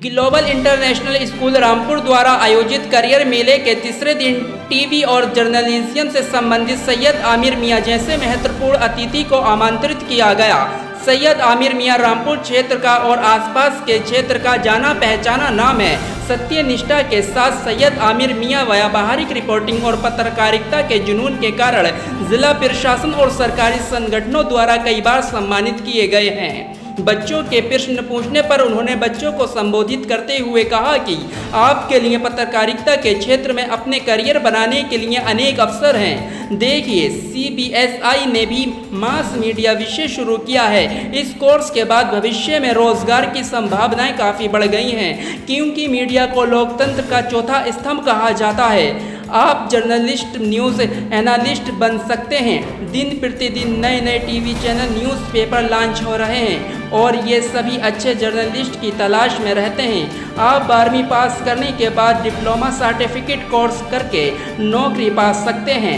Global international school Rampur द्वारा आयोजित career मेले के तीसरे दिन टीवी और जर्नलिज्म से संबंधित सैयद आमिर मियां जैसे महत्वपूर्ण अतिथि को आमंत्रित किया गया। सैयद आमिर मियां रामपुर क्षेत्र का और आसपास के क्षेत्र का जाना पहचाना नाम है। सत्य निष्ठा के साथ सैयद आमिर मियां व्यावहारिक रिपोर्टिंग और पत्रकारिता के जुनून के कारण जिला प्रशासन और सरकारी संगठनों द्वारा कई बार सम्मानित किए गए हैं। बच्चों के प्रश्न पूछने पर उन्होंने बच्चों को संबोधित करते हुए कहा कि आपके लिए पत्रकारिता के क्षेत्र में अपने करियर बनाने के लिए अनेक अवसर हैं। देखिए, CBSI ने भी मास मीडिया विषय शुरू किया है। इस कोर्स के बाद भविष्य में रोजगार की संभावनाएं काफ़ी बढ़ गई हैं, क्योंकि मीडिया को लोकतंत्र का चौथा स्तंभ कहा जाता है। आप जर्नलिस्ट, न्यूज़ एनालिस्ट बन सकते हैं। दिन प्रतिदिन नए नए टीवी चैनल, न्यूज़पेपर लॉन्च हो रहे हैं और ये सभी अच्छे जर्नलिस्ट की तलाश में रहते हैं। आप 12वीं पास करने के बाद डिप्लोमा सर्टिफिकेट कोर्स करके नौकरी पा सकते हैं।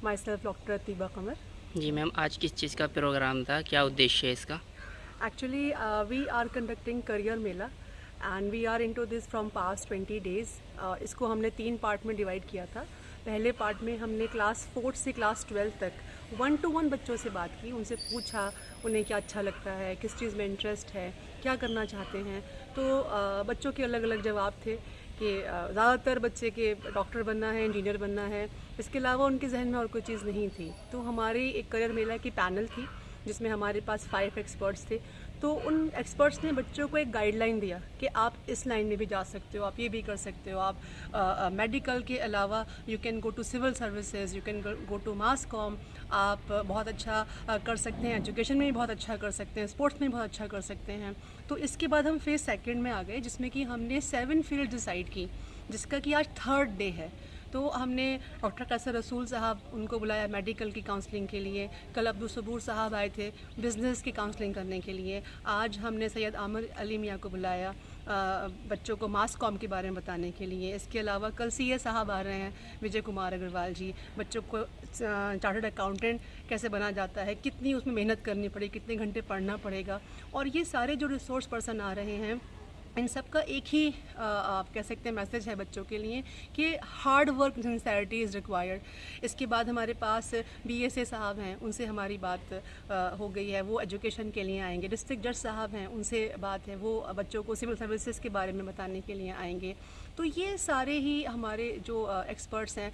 Myself doctor Tiba Qamar. जी मैम, आज किस चीज़ का प्रोग्राम था, क्या उद्देश्य है इसका? Actually, we are conducting career Mela and we are into this from past 20 days. इसको हमने 3 पार्ट में डिवाइड किया था। पहले पार्ट में हमने क्लास 4 से क्लास 12 तक 1-to-1 बच्चों से बात की, उनसे पूछा उन्हें क्या अच्छा लगता है, किस चीज़ में इंटरेस्ट है, क्या करना चाहते हैं। तो बच्चों के अलग अलग जवाब थे कि ज़्यादातर बच्चे के डॉक्टर बनना है, इंजीनियर बनना है, इसके अलावा उनके जहन में और कोई चीज़ नहीं थी। तो हमारी एक करियर मेला की पैनल थी जिसमें हमारे पास 5 एक्सपर्ट्स थे। तो उन एक्सपर्ट्स ने बच्चों को एक गाइडलाइन दिया कि आप इस लाइन में भी जा सकते हो, आप ये भी कर सकते हो, आप मेडिकल के अलावा you can go to civil services, you can go to mass comm, आप बहुत अच्छा कर सकते हैं, एजुकेशन में भी बहुत अच्छा कर सकते हैं, स्पोर्ट्स में बहुत अच्छा कर सकते हैं। तो इसके बाद हम फेज़ सेकंड में आ गए, जिसमें कि हमने 7 फील्ड डिसाइड की, जिसका कि आज 3rd डे है। तो हमने डॉक्टर कैसर रसूल साहब उनको बुलाया मेडिकल की काउंसलिंग के लिए। कल अब्दुल सबूर साहब आए थे बिज़नेस की काउंसलिंग करने के लिए। आज हमने सैयद आमिर अली मियां को बुलाया बच्चों को मास कॉम के बारे में बताने के लिए। इसके अलावा कल CA साहब आ रहे हैं, विजय कुमार अग्रवाल जी, बच्चों को चार्टर्ड अकाउंटेंट कैसे बना जाता है, कितनी उसमें मेहनत करनी पड़ेगी, कितने घंटे पढ़ना पड़ेगा। और ये सारे जो रिसोर्स पर्सन आ रहे हैं, इन सब का एक ही आप कह सकते हैं मैसेज है बच्चों के लिए कि hard work sincerity is required. इसके बाद हमारे पास BSA साहब हैं, उनसे हमारी बात हो गई है, वो एजुकेशन के लिए आएंगे। डिस्ट्रिक्ट जज साहब हैं, उनसे बात है, वो बच्चों को सिविल सर्विसेज के बारे में बताने के लिए आएंगे। तो ये सारे ही हमारे जो एक्सपर्ट्स हैं,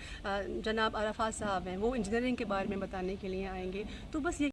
जनाब अरफात साहब हैं, वो इंजीनियरिंग के बारे में बताने के लिए आएंगे। तो बस ये